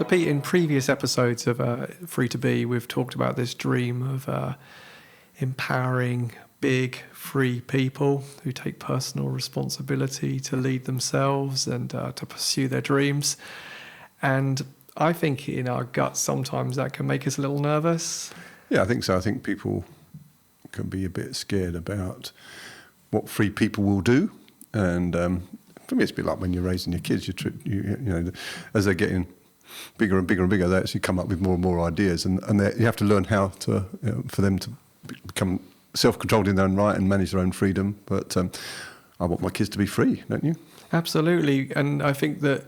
So Pete, in previous episodes of Free to Be, we've talked about this dream of empowering big, free people who take personal responsibility to lead themselves and to pursue their dreams. And I think in our guts sometimes that can make us a little nervous. Yeah, I think so. I think people can be a bit scared about what free people will do. And for me, it's a bit like when you're raising your kids. You know, as they're getting bigger and bigger and bigger, they actually come up with more and more ideas. And you have to learn how to, for them to become self-controlled in their own right and manage their own freedom. But I want my kids to be free, don't you? Absolutely. And I think that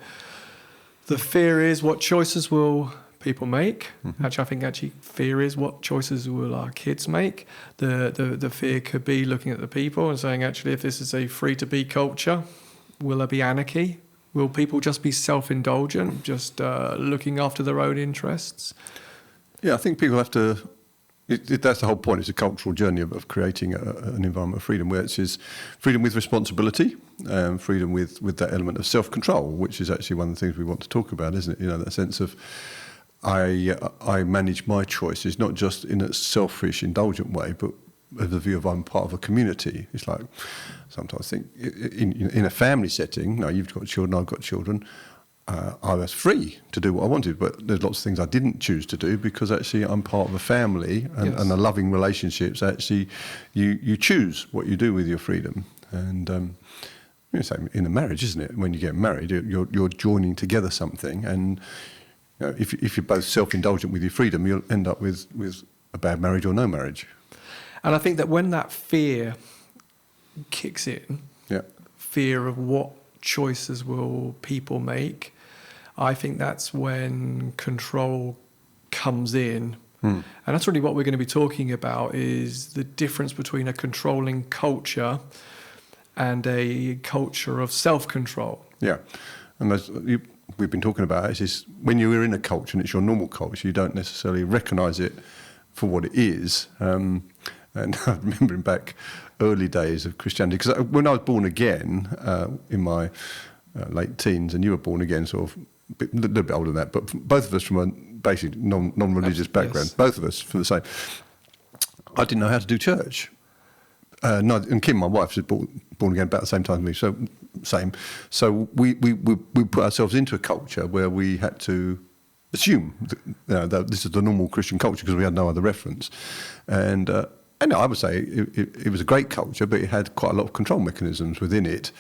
the fear is what choices will people make. Mm-hmm. I think fear is what choices will our kids make. The fear could be looking at the people and saying, actually, if this is a free-to-be culture, will there be anarchy? Will people just be self-indulgent, just looking after their own interests? Yeah, I think people have to... that's the whole point. It's a cultural journey of creating an environment of freedom, where it's freedom with responsibility, freedom with that element of self-control, which is actually one of the things we want to talk about, isn't it? You know, that sense of I manage my choices, not just in a selfish, indulgent way, but with the view of I'm part of a community. It's like, sometimes I think in a family setting, now you've got children, I've got children, I was free to do what I wanted, but there's lots of things I didn't choose to do because actually I'm part of a family and a loving relationships. Actually, you choose what you do with your freedom. And same in a marriage, isn't it? When you get married, you're joining together something, and you know, if you're both self-indulgent with your freedom, you'll end up with a bad marriage or no marriage. And I think that when that fear kicks in, fear of what choices will people make, I think that's when control comes in. And that's really what we're going to be talking about, is the difference between a controlling culture and a culture of self-control. Yeah, and we've been talking about it, is when you're in a culture and it's your normal culture, you don't necessarily recognise it for what it is. And I remember back early days of Christianity, because when I was born again in my late teens, and you were born again sort of a little bit older than that, but both of us from a basic non-religious background, yes. Both of us from the same. I didn't know how to do church. And Kim, my wife, was born again about the same time as me, so same. So we put ourselves into a culture where we had to assume that this is the normal Christian culture because we had no other reference. And I would say it was a great culture, but it had quite a lot of control mechanisms within it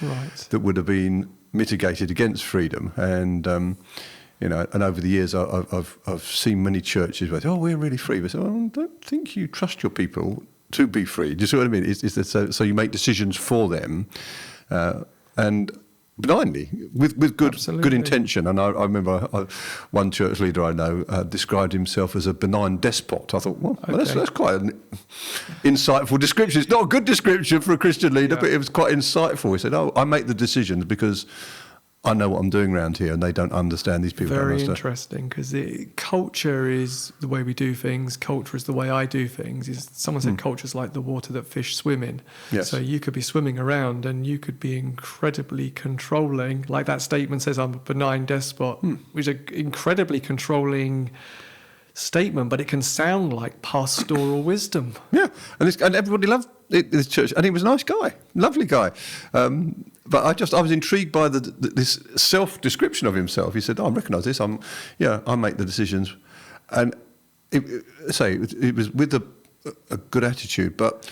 that would have been mitigated against freedom. And and over the years, I've seen many churches where we're really free. But I don't think you trust your people to be free. Do you see what I mean? So you make decisions for them, and benignly, with good intention. And I remember one church leader I know described himself as a benign despot. I thought, that's quite an insightful description. It's not a good description for a Christian leader, but it was quite insightful. He said, I make the decisions because I know what I'm doing around here, and they don't understand. These people don't understand. Very interesting, because culture is the way we do things. Culture is the way I do things. Someone said culture is like the water that fish swim in. Yes. So you could be swimming around and you could be incredibly controlling. Like that statement says, I'm a benign despot, which is an incredibly controlling statement, but it can sound like pastoral wisdom. Yeah, and everybody loved this church, and he was a nice guy, lovely guy. But I was intrigued by this self-description of himself. He said, I recognise this. I make the decisions, and it was with a good attitude. But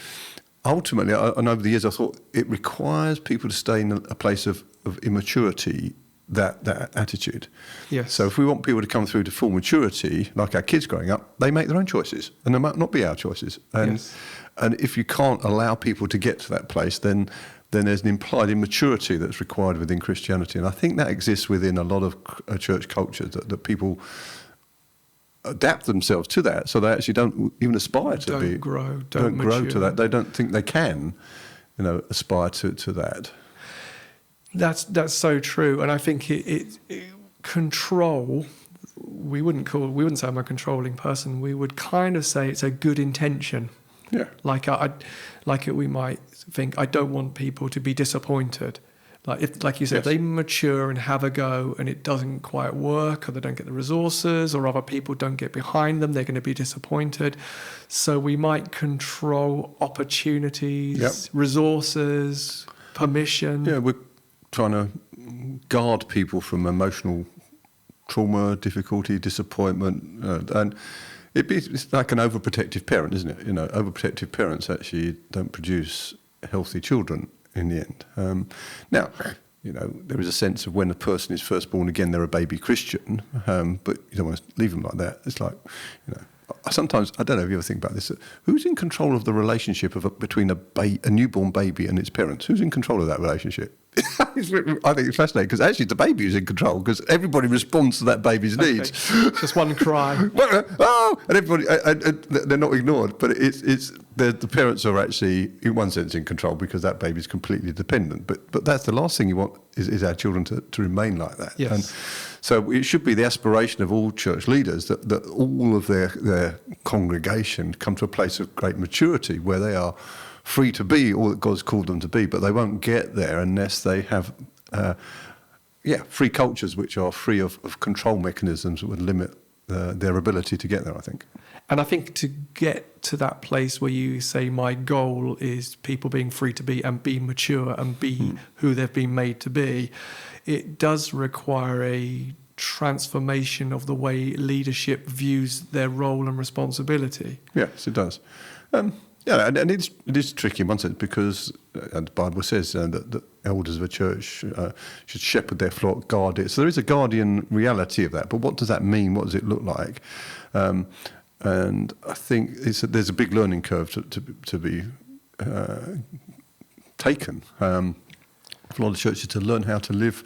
ultimately, and over the years, I thought it requires people to stay in a place of immaturity. That attitude. Yes. So if we want people to come through to full maturity, like our kids growing up, they make their own choices, and they might not be our choices. And if you can't allow people to get to that place, then there's an implied immaturity that's required within Christianity. And I think that exists within a lot of church cultures, that people adapt themselves to that, so they actually don't even aspire to don't grow to that. They don't think they can, aspire to that. That's so true, and I think it control. We wouldn't say I'm a controlling person. We would kind of say it's a good intention. Yeah. We might think I don't want people to be disappointed, Like you said, if they mature and have a go and it doesn't quite work, or they don't get the resources, or other people don't get behind them, they're going to be disappointed. So we might control opportunities, resources, permission. Yeah, we're trying to guard people from emotional trauma, difficulty, disappointment, and it's like an overprotective parent, isn't it? Overprotective parents actually don't produce healthy children in the end. Now, there is a sense of when a person is first born again, they're a baby Christian, but you don't want to leave them like that. It's like, sometimes, I don't know if you ever think about this, who's in control of the relationship between a newborn baby and its parents? Who's in control of that relationship? I think it's fascinating, because actually it's the baby who's in control, because everybody responds to that baby's needs. Just one cry. And everybody, they're not ignored, but it's the parents are actually, in one sense, in control, because that baby's completely dependent. But that's the last thing you want, is our children to remain like that. Yes. And so it should be the aspiration of all church leaders that all of their congregation come to a place of great maturity where they are free to be all that God's called them to be, but they won't get there unless they have free cultures which are free of control mechanisms that would limit their ability to get there, I think. And I think to get to that place where you say my goal is people being free to be and be mature and be who they've been made to be, it does require a transformation of the way leadership views their role and responsibility. Yes, it does. And it is tricky in one sense, because the Bible says that the elders of a church should shepherd their flock, guard it. So there is a guardian reality of that. But what does that mean? What does it look like? And I think there's a big learning curve to be taken for a lot of churches to learn how to live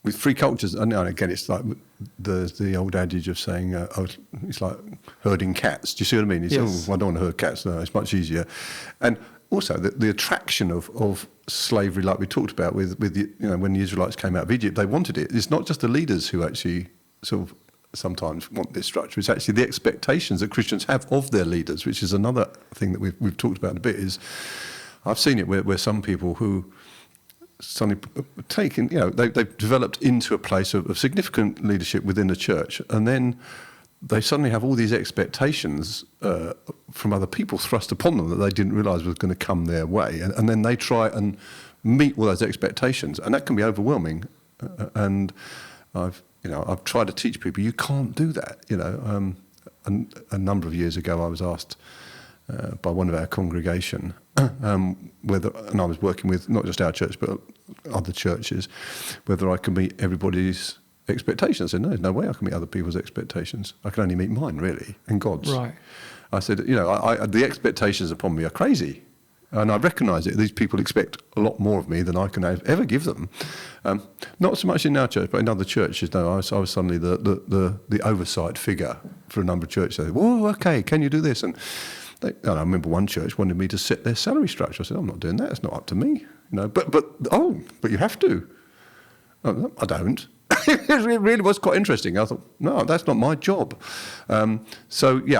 with free cultures. And again, it's like the old adage of saying, it's like herding cats. Do you see what I mean? It's, yes. I don't want to herd cats. No, it's much easier. And also the attraction of slavery, like we talked about with when the Israelites came out of Egypt, they wanted it. It's not just the leaders who actually sort of sometimes want this structure. It's actually the expectations that Christians have of their leaders, which is another thing that we've talked about a bit. Is I've seen it where some people who suddenly taken, they've developed into a place of significant leadership within the church, and then they suddenly have all these expectations from other people thrust upon them that they didn't realise was going to come their way, and then they try and meet all those expectations, and that can be overwhelming. And I've tried to teach people you can't do that. A number of years ago, I was asked by one of our congregation whether, and I was working with not just our church but other churches, whether I can meet everybody's expectations. I said, no, there's no way I can meet other people's expectations. I can only meet mine, really, and God's. Right. I said, the expectations upon me are crazy. And I recognise it. These people expect a lot more of me than I can ever give them. Not so much in our church, but in other churches. No, I was suddenly the oversight figure for a number of churches. They said, "Whoa, okay, can you do this?" And I remember one church wanted me to set their salary structure. I said, "I'm not doing that. It's not up to me." But you have to. Oh, I don't. It really was quite interesting. I thought, no, that's not my job. I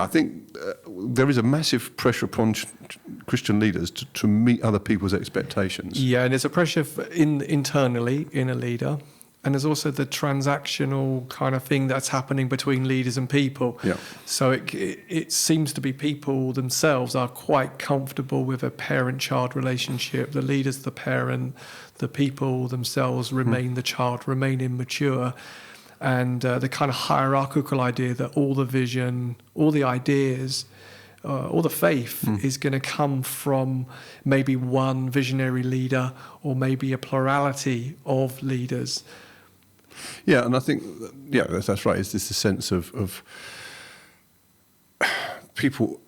think there is a massive pressure upon Christian leaders to meet other people's expectations. Yeah, and there's a pressure internally in a leader, and there's also the transactional kind of thing that's happening between leaders and people. Yeah. So it seems to be people themselves are quite comfortable with a parent-child relationship. The leader's the parent, the people themselves remain the child, remain immature. And the kind of hierarchical idea that all the vision, all the ideas, all the faith is going to come from maybe one visionary leader or maybe a plurality of leaders. Yeah, and I think, that's right. It's this sense of people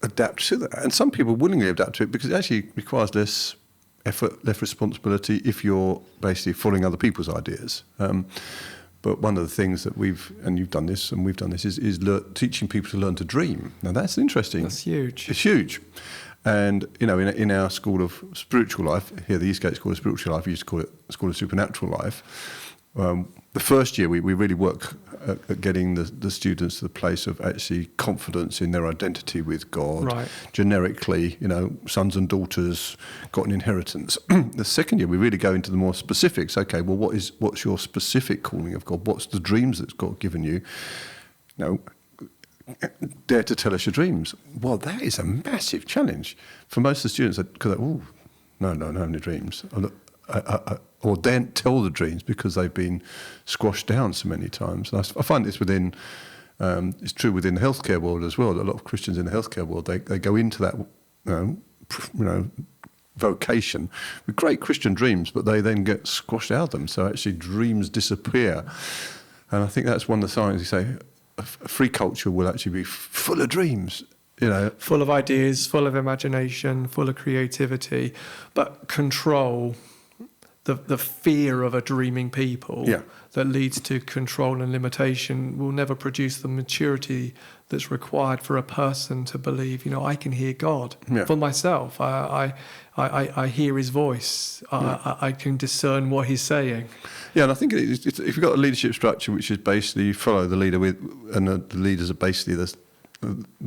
adapt to that. And some people willingly adapt to it because it actually requires less effort, less responsibility if you're basically following other people's ideas. But one of the things that you've done this and we've done this, is teaching people to learn to dream. Now that's interesting. That's huge. It's huge. And, in our School of Spiritual Life, here the Eastgate School of Spiritual Life, we used to call it School of Supernatural Life, the first year we really work at getting the students to the place of actually confidence in their identity with God. Right. Generically, sons and daughters got an inheritance. The second year we really go into the more specifics. Okay, well, what's your specific calling of God? What's the dreams that God given you? Dare to tell us your dreams. Well, that is a massive challenge for most of the students. Because no, only dreams. Or daren't tell the dreams because they've been squashed down so many times. And I find this it's true within the healthcare world as well. A lot of Christians in the healthcare world, they go into that, vocation with great Christian dreams, but they then get squashed out of them. So actually dreams disappear. And I think that's one of the signs you say a free culture will actually be full of dreams. Full of ideas, full of imagination, full of creativity, but control, the fear of a dreaming people that leads to control and limitation will never produce the maturity that's required for a person to believe, I can hear God for myself. I hear his voice. I can discern what he's saying. Yeah, and I think if you've got a leadership structure which is basically you follow the leader and the leaders are basically the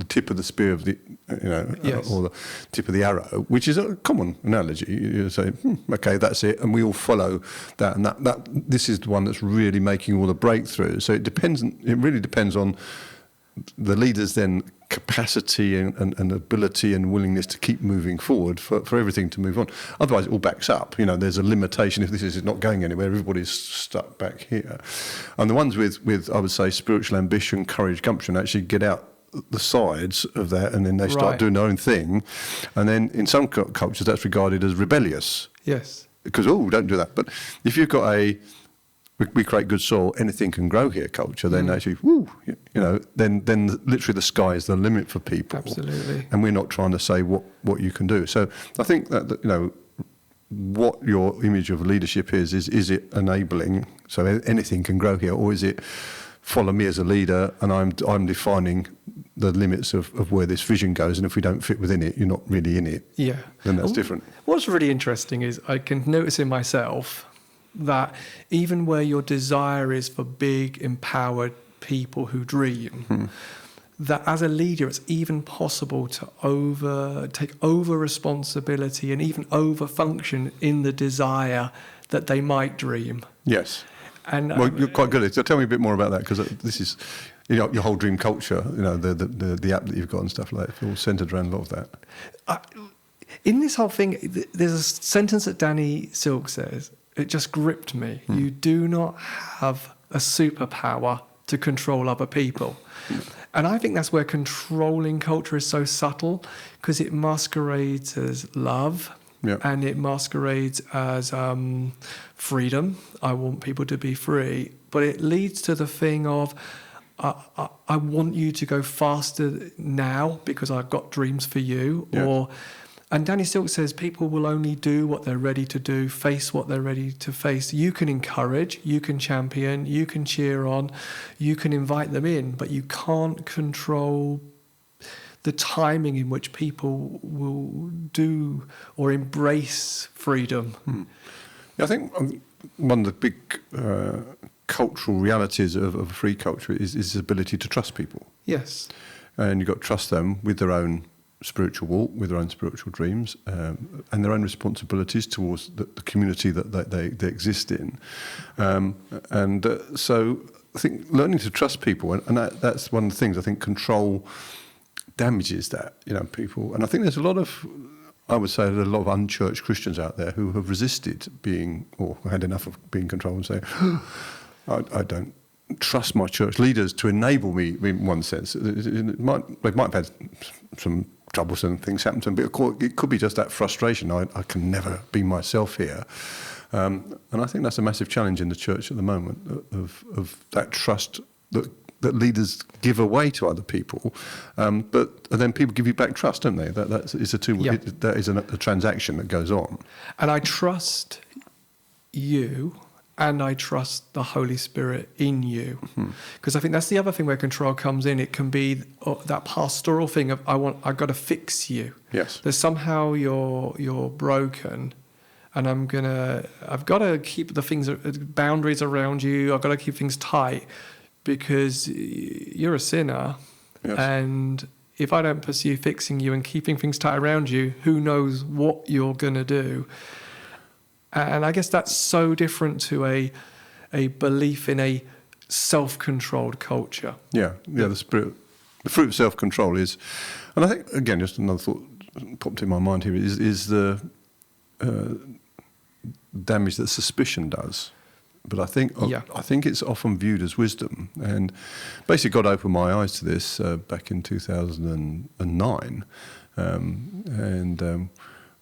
tip of the spear of the, or the tip of the arrow, which is a common analogy. You say, okay, that's it, and we all follow that, and that this is the one that's really making all the breakthroughs. So it really depends on the leader's then capacity and ability and willingness to keep moving forward for everything to move on. Otherwise, it all backs up. There's a limitation. If this is not going anywhere, everybody's stuck back here. And the ones with I would say, spiritual ambition, courage, gumption, actually get out the sides of that, and then they start doing their own thing. And then in some cultures, that's regarded as rebellious. Yes. Because, don't do that. But if you've got we create good soil, anything can grow here culture, then actually, then literally the sky is the limit for people. Absolutely. And we're not trying to say what you can do. So I think that, what your image of leadership is it enabling, so anything can grow here, or is it follow me as a leader and I'm defining the limits of where this vision goes, and if we don't fit within it, you're not really in it. Yeah. Then that's different. What's really interesting is I can notice in myself that even where your desire is for big, empowered people who dream, that as a leader, it's even possible to take over responsibility and even over function in the desire that they might dream. Yes. And well, you're quite good at it. So tell me a bit more about that, because this is, your whole dream culture, the app that you've got and stuff like that, it's all centred around a lot of that. In this whole thing, there's a sentence that Danny Silk says, it just gripped me. You do not have a superpower to control other people. And I think that's where controlling culture is so subtle, because it masquerades as love. Yep. And it masquerades as freedom. I want people to be free. But it leads to the thing of, I want you to go faster now because I've got dreams for you. Yep. And Danny Silk says people will only do what they're ready to do, face what they're ready to face. You can encourage, you can champion, you can cheer on, you can invite them in, but you can't control the timing in which people will do or embrace freedom. I think one of the big cultural realities of a free culture is the ability to trust people. Yes. And you've got to trust them with their own spiritual walk, with their own spiritual dreams, and their own responsibilities towards the community that they exist in. So I think learning to trust people, and that's one of the things. I think control damages that, people. And I think there's a lot of unchurched Christians out there who have resisted being, or had enough of being controlled, and say, I don't trust my church leaders to enable me, in one sense. They might have had some troublesome things happen to them, but it could be just that frustration. I can never be myself here. And I think that's a massive challenge in the church at the moment, of that trust that leaders give away to other people, and then people give you back trust, don't they? That is a transaction that goes on. And I trust you, and I trust the Holy Spirit in you, because I think that's the other thing where control comes in. It can be that pastoral thing of I've got to fix you. Yes. That somehow you're broken, and I've got to keep boundaries around you. I've got to keep things tight because you're a sinner. Yes. And if I don't pursue fixing you and keeping things tight around you, who knows what you're going to do? And I guess that's so different to a belief in a self-controlled culture. Yeah. The fruit of self-control is, and I think, again, just another thought popped in my mind here, is the damage that suspicion does. But I think it's often viewed as wisdom. And basically God opened my eyes to this back in 2009.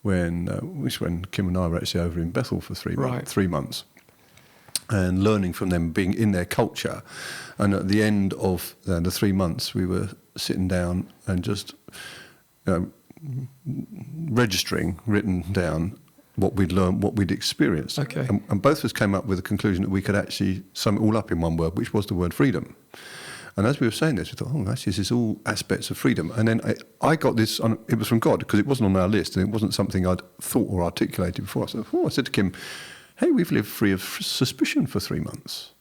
When Kim and I were actually over in Bethel for 3 months. And learning from them, being in their culture. And at the end of the 3 months, we were sitting down and just registering, written down, what we'd learned, what we'd experienced. Okay. And both of us came up with a conclusion that we could actually sum it all up in one word, which was the word freedom. And as we were saying this, we thought, actually, this is all aspects of freedom. And then I got this, it was from God, because it wasn't on our list, and it wasn't something I'd thought or articulated before. I said to Kim, hey, we've lived free of suspicion for 3 months.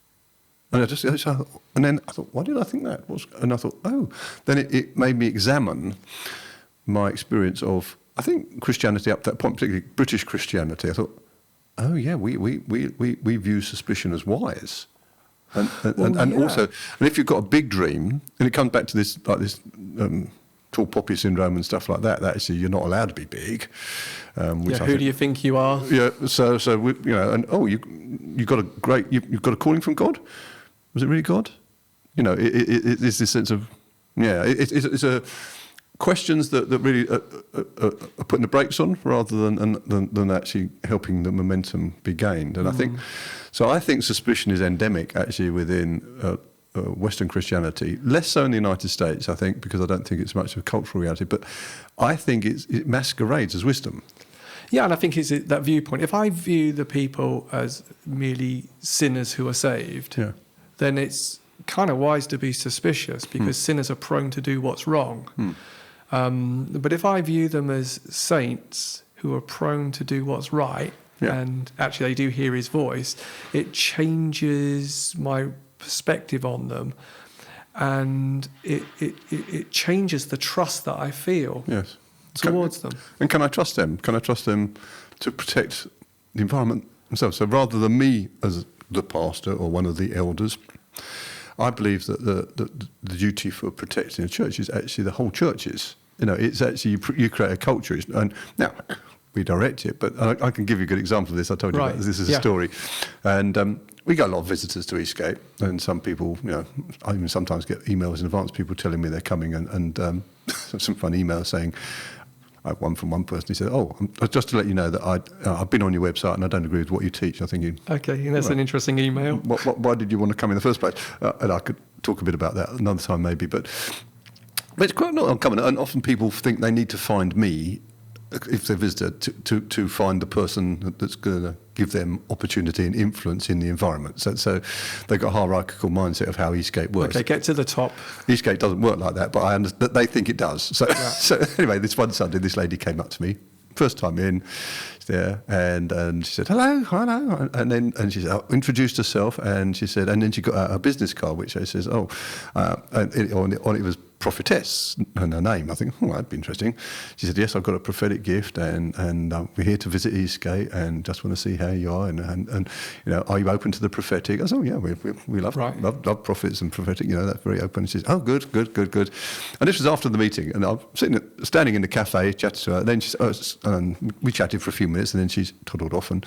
And then I thought, why did I think that? And I thought, then it made me examine my experience of, I think, Christianity up to that point, particularly British Christianity. I thought, we view suspicion as wise. And also, and if you've got a big dream, and it comes back to this, like this tall poppy syndrome and stuff like that actually you're not allowed to be big. Who do you think you are? Yeah, so we, you got you've got a calling from God. Was it really God? It's this sense of it's a questions that really are putting the brakes on rather than actually helping the momentum be gained. And I think suspicion is endemic actually within Western Christianity, less so in the United States, I think, because I don't think it's much of a cultural reality, but I think it masquerades as wisdom. Yeah, and I think it's that viewpoint. If I view the people as merely sinners who are saved, then it's kind of wise to be suspicious because sinners are prone to do what's wrong. But if I view them as saints who are prone to do what's right, and actually they do hear his voice, it changes my perspective on them, and it changes the trust that I feel towards them. And can I trust them? Can I trust them to protect the environment themselves? So rather than me as the pastor or one of the elders, I believe that the duty for protecting the church is actually the whole church's. It's actually you create a culture, and now we direct it. But I can give you a good example of this. I told you about this. This is a story, and we get a lot of visitors to Eastgate, and some people, I even sometimes get emails in advance, people telling me they're coming, and some fun emails saying. I had one from one person. He said, just to let you know that I've been on your website and I don't agree with what you teach. I think okay, that's an interesting email. Why did you want to come in the first place? And I could talk a bit about that another time maybe. But it's quite not uncommon. And often people think they need to find me, if they're a visitor, to find the person that's going to give them opportunity and influence in the environment. So they've got a hierarchical mindset of how Eastgate works. Okay, get to the top. Eastgate doesn't work like that, but I understand that they think it does. So anyway, this one Sunday, this lady came up to me, first time in, there, and she said, hello, and she said, introduced herself, and she said, and then she got out a business card, which she says, and it was prophetess and her name. I think, that'd be interesting. She said, yes, I've got a prophetic gift, and we're here to visit Eastgate, and just want to see how you are, and are you open to the prophetic? I said, we love prophets and prophetic. That's very open. And she says, good. And this was after the meeting, and I'm standing in the cafe, chatting to her. And then we chatted for a few minutes, and then she's toddled off, and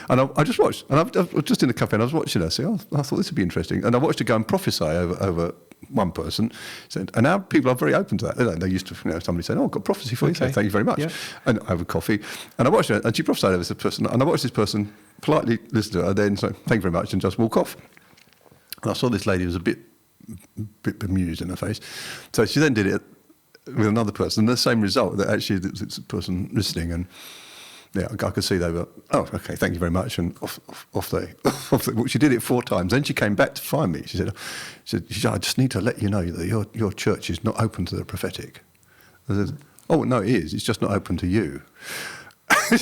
I just watched, and I was just in the cafe, and I was watching her. So I thought this would be interesting, and I watched her go and prophesy over one person, said, and now people are very open to that. They used to, somebody said, I've got prophecy for you, so thank you very much, and over coffee, and I watched her, and she prophesied over this person, and I watched this person politely listen to her, then say, thank you very much, and just walk off. And I saw this lady was a bit bemused in her face, so she then did it with another person, and the same result, that actually it's a person listening, and I could see they were, okay, thank you very much, and off they. Well, she did it 4 times. Then she came back to find me. She said, I just need to let you know that your church is not open to the prophetic. I said, no, it is. It's just not open to you.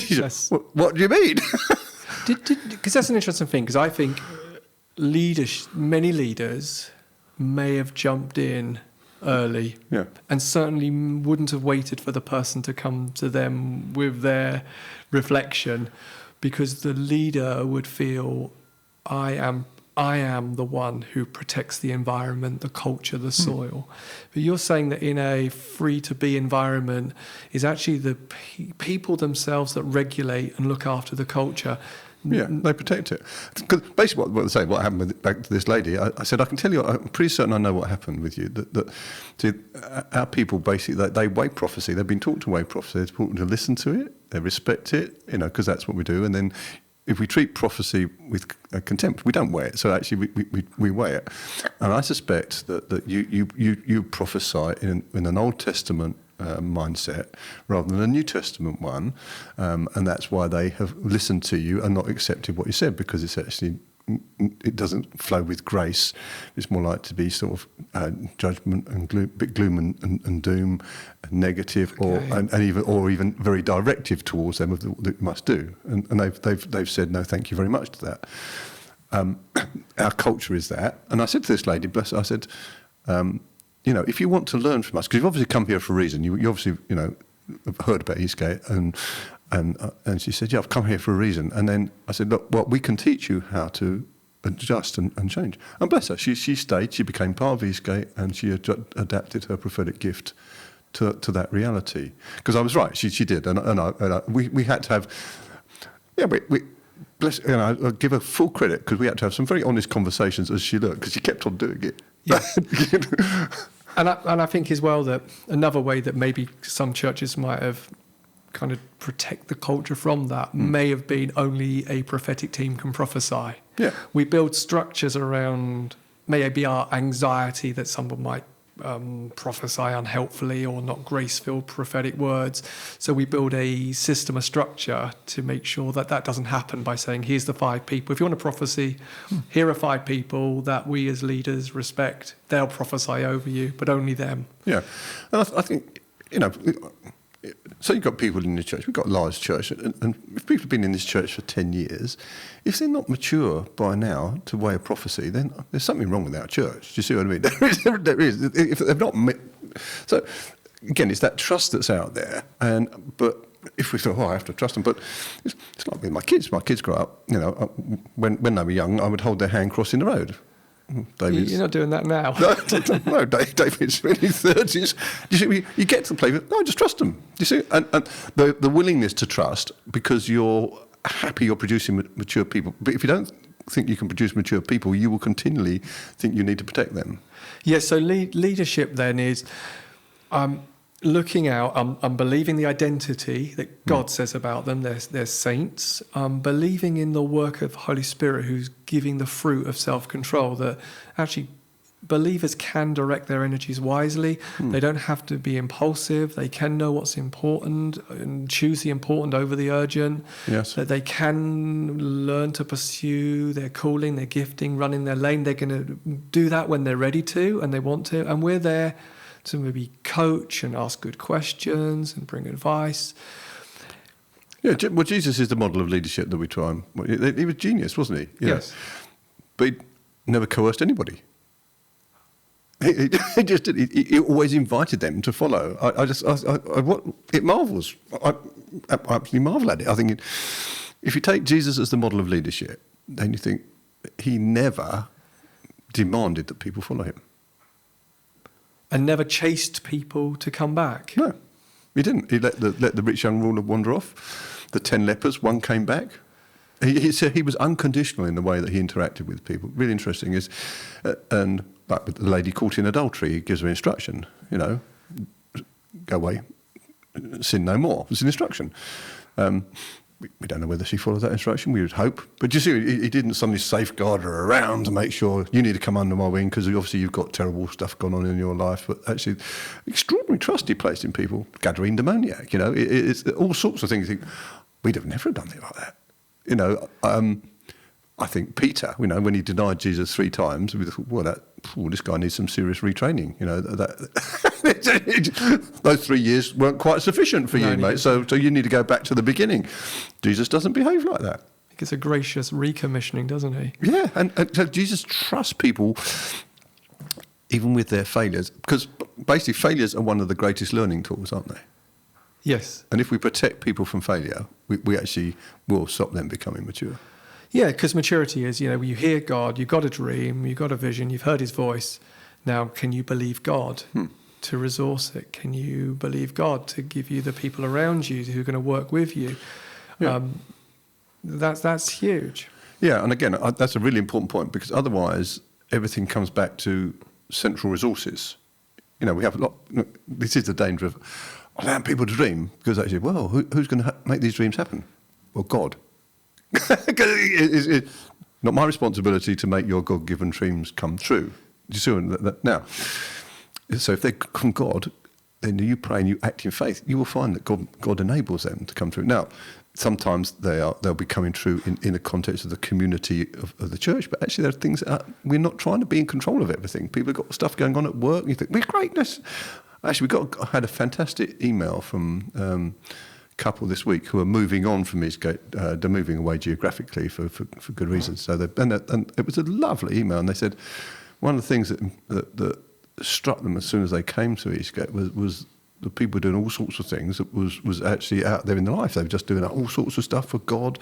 Yes. What do you mean? Because that's an interesting thing, because I think many leaders may have jumped in early, and certainly wouldn't have waited for the person to come to them with their reflection, because the leader would feel, I am the one who protects the environment, the culture, the soil. But you're saying that in a free-to-be environment is actually the people themselves that regulate and look after the culture. Yeah, they protect it. Because basically what they say, what happened back to this lady, I said, I can tell you, I'm pretty certain I know what happened with you. See, our people basically, they weigh prophecy. They've been taught to weigh prophecy. They're taught to listen to it. They respect it, because that's what we do. And then if we treat prophecy with contempt, we don't weigh it. So actually we weigh it. And I suspect that you prophesy in an Old Testament mindset rather than a New Testament one, and that's why they have listened to you and not accepted what you said, because it doesn't flow with grace. It's more like to be sort of judgment and gloom and doom, and negative, or even very directive towards them of that you must do. And they've said no, thank you very much to that. Our culture is that, and I said to this lady, bless her, I said, if you want to learn from us, because you've obviously come here for a reason. You obviously, have heard about Eastgate, and she said, yeah, I've come here for a reason. And then I said, look, well, we can teach you how to adjust and change. And bless her, she stayed, she became part of Eastgate, and she adapted her prophetic gift to that reality. Because I was right, she did, and we had to have, I give her full credit, because we had to have some very honest conversations as she learned, because she kept on doing it. Yeah. And I think as well that another way that maybe some churches might have kind of protect the culture from that may have been only a prophetic team can prophesy. Yeah. We build structures around maybe our anxiety that someone might prophesy unhelpfully or not grace-filled prophetic words. So we build a system, a structure to make sure that doesn't happen by saying, here's the 5 people. If you want a prophecy, here are 5 people that we as leaders respect. They'll prophesy over you, but only them. Yeah. And I think, so you've got people in the church, we've got a large church, and if people have been in this church for 10 years, if they're not mature by now to weigh a prophecy, then there's something wrong with our church. Do you see what I mean? There is. If they've not... So, again, it's that trust that's out there, but if we thought, I have to trust them, but it's like with my kids. My kids grow up, when they were young, I would hold their hand crossing the road. David's, you're not doing that now. No, David's in his 30s. You see, you get to the place, no, just trust them. You see, and the willingness to trust, because you're happy you're producing mature people. But if you don't think you can produce mature people, you will continually think you need to protect them. Yeah, so leadership then is looking out, believing the identity that God says about them, they're saints, believing in the work of Holy Spirit who's giving the fruit of self-control, that actually believers can direct their energies wisely. They don't have to be impulsive. They can know what's important and choose the important over the urgent. Yes. That they can learn to pursue their calling, their gifting, run in their lane. They're going to do that when they're ready to and they want to. And we're there to maybe coach and ask good questions and bring advice. Yeah, well, Jesus is the model of leadership that we try and... He was genius, wasn't he? Yes. But he never coerced anybody. He just did. He always invited them to follow. It marvels. I absolutely marvel at it. I think if you take Jesus as the model of leadership, then you think he never demanded that people follow him. And never chased people to come back. No, he didn't. He let the rich young ruler wander off. The 10 lepers, one came back. He said he was unconditional in the way that he interacted with people. Really interesting is, and like with the lady caught in adultery, he gives her instruction. Go away, sin no more. It's an instruction. We don't know whether she followed that instruction. We would hope. But you see, he didn't suddenly safeguard her around to make sure you need to come under my wing because obviously you've got terrible stuff going on in your life. But actually, extraordinary trust he placed in people. Gadarene demoniac, it's all sorts of things. You think, we'd have never done it like that. I think Peter, when he denied Jesus 3 times, we thought, well, this guy needs some serious retraining. Those 3 years weren't quite sufficient for you, mate. So you need to go back to the beginning. Jesus doesn't behave like that. It's a gracious recommissioning, doesn't he? Yeah, and so Jesus trusts people even with their failures, because basically failures are one of the greatest learning tools, aren't they? Yes. And if we protect people from failure, we actually will stop them becoming mature. Yeah, because maturity is, you hear God, you've got a dream, you've got a vision, you've heard his voice. Now, can you believe God to resource it? Can you believe God to give you the people around you who are going to work with you? Yeah. That's huge. Yeah, and again, that's a really important point, because otherwise everything comes back to central resources. We have a lot. This is the danger of allowing people to dream, because actually, well, who's going to make these dreams happen? Well, God. It's not my responsibility to make your God-given dreams come true. Do you see that now? So if they're from God, then you pray and you act in faith, you will find that God enables them to come true. Now, sometimes they'll be coming true in the context of the community of the church, but actually there are things that we're not trying to be in control of everything. People have got stuff going on at work, and you think, we're greatness. Actually, I had a fantastic email from a couple this week who are moving on from Eastgate. They're moving away geographically for good reasons. So and it was a lovely email, and they said one of the things that struck them as soon as they came to Eastgate was the people doing all sorts of things that was actually out there in their life. They were just doing all sorts of stuff for God,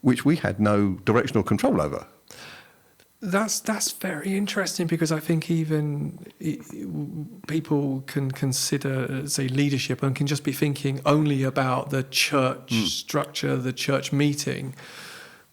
which we had no directional control over. That's very interesting, because I think even people can consider, say, leadership and can just be thinking only about the church structure, the church meeting.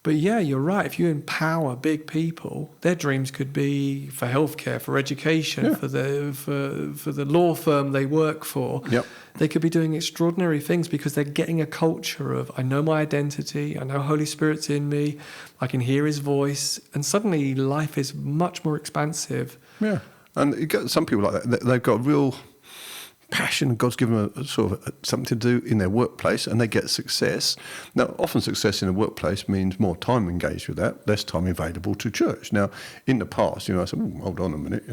But yeah, you're right. If you empower big people, their dreams could be for healthcare, for education, for the law firm they work for. Yep. They could be doing extraordinary things because they're getting a culture of, I know my identity, I know Holy Spirit's in me, I can hear his voice, and suddenly life is much more expansive. Yeah, and you get some people like that. They've got real passion. God's given them a sort of something to do in their workplace, and they get success. Now, often success in a workplace means more time engaged with that, less time available to church. Now, in the past, I said, hold on a minute,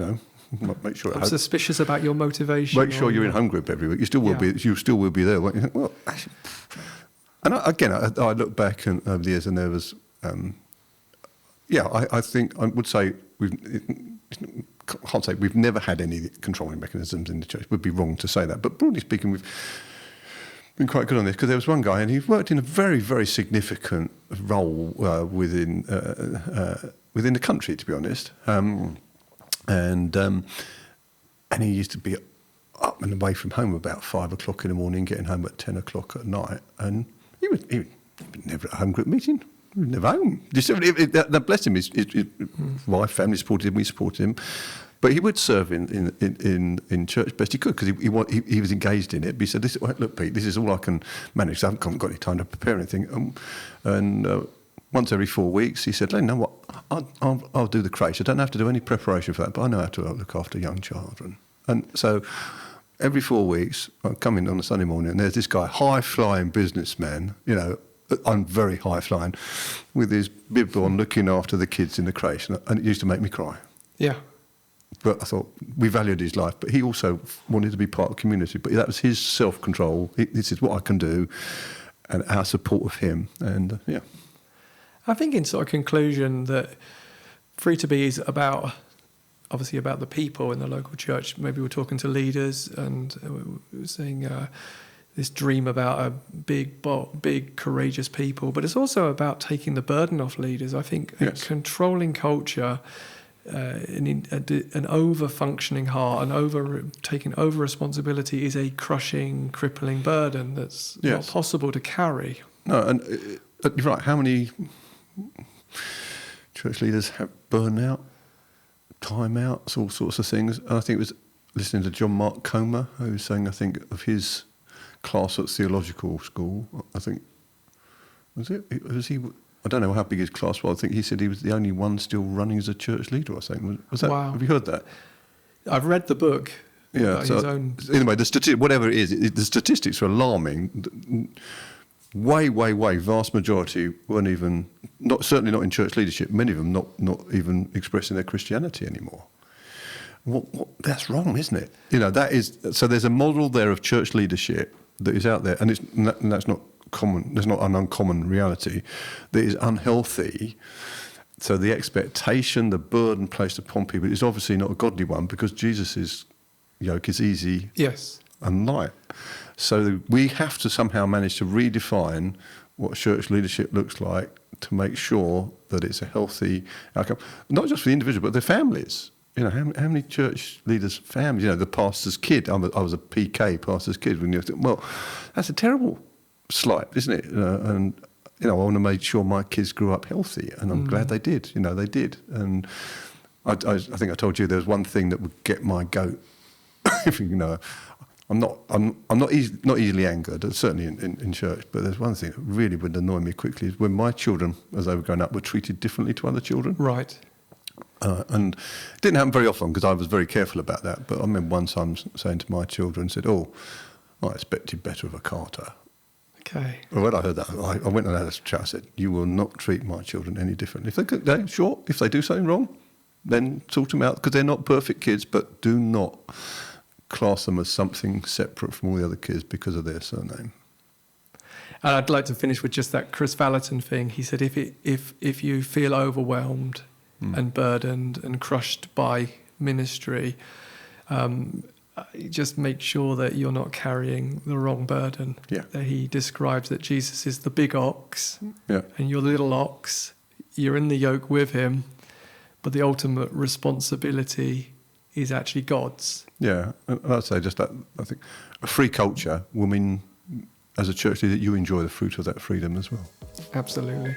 make sure. I'm suspicious about your motivation. Make sure you're in home group every week. You still will be. You still will be there. Well, actually, and I look back over the years, and there was, I think I would say can't say we've never had any controlling mechanisms in the church. It would be wrong to say that. But broadly speaking, we've been quite good on this, because there was one guy, and he worked in a very, very significant role within the country, to be honest. And he used to be up and away from home about 5 o'clock in the morning, getting home at 10 o'clock at night. And he was never at a home group meeting. He was never home. That blessed him. His wife, family supported him. We supported him. But he would serve in church best he could, because he was engaged in it. But he said, "Look, Pete, this is all I can manage. I haven't got any time to prepare anything." And once every 4 weeks, he said, "You know what? I'll do the crèche. I don't have to do any preparation for that, but I know how to look after young children." And so every 4 weeks, I come in on a Sunday morning, and there's this guy, high-flying businessman, I'm very high-flying, with his bib on, looking after the kids in the crèche, and it used to make me cry. Yeah. But I thought, we valued his life, but he also wanted to be part of the community. But that was his self-control. This is what I can do, and our support of him. And, I think in sort of conclusion that Free to Be is obviously about the people in the local church. Maybe we're talking to leaders, and we were saying this dream about a big, courageous people. But it's also about taking the burden off leaders. I think controlling culture, an over-functioning heart, taking over responsibility is a crushing, crippling burden that's not possible to carry. No, and you're right. How many church leaders have burnout, time-outs, all sorts of things? And I think it was listening to John Mark Comer, who was saying, I think, of his class at theological school, I think, was he? I don't know how big his class was. I think he said he was the only one still running as a church leader, I think. Was that? Wow. Have you heard that? I've read the book. Yeah. So anyway, whatever it is, the statistics are alarming. Way, vast majority weren't even, certainly not in church leadership, many of them not even expressing their Christianity anymore. that's wrong, isn't it? That is. So there's a model there of church leadership that is out there, and that's not common. There's not an uncommon reality that is unhealthy. So the expectation, the burden placed upon people is obviously not a godly one, because Jesus' yoke is easy, yes, and light. So we have to somehow manage to redefine what church leadership looks like to make sure that it's a healthy outcome, not just for the individual, but their families. How many church leaders' families, the pastor's kid, I was a PK, pastor's kid, when you think, well, that's a terrible slight, isn't it? And I want to make sure my kids grew up healthy, and I'm glad they did. They did. And I think I told you there was one thing that would get my goat. I'm not easily angered, certainly in church. But there's one thing that really would annoy me quickly is when my children, as they were growing up, were treated differently to other children. Right. And it didn't happen very often, because I was very careful about that. But I remember one time saying to my children, said, "Oh, I expected better of a Carter." Okay. Well, when I heard that, I went and had a chat. I said, "You will not treat my children any differently. If they do something wrong, then sort them out, because they're not perfect kids, but do not class them as something separate from all the other kids because of their surname." And I'd like to finish with just that Chris Valentin thing. He said, if you feel overwhelmed and burdened and crushed by ministry, just make sure that you're not carrying the wrong burden. Yeah. That he describes that Jesus is the big ox, Yeah. and you're the little ox. You're in the yoke with him, but the ultimate responsibility is actually God's. Yeah, and I'd say just that. I think a free culture will mean, as a church leader, you enjoy the fruit of that freedom as well. Absolutely.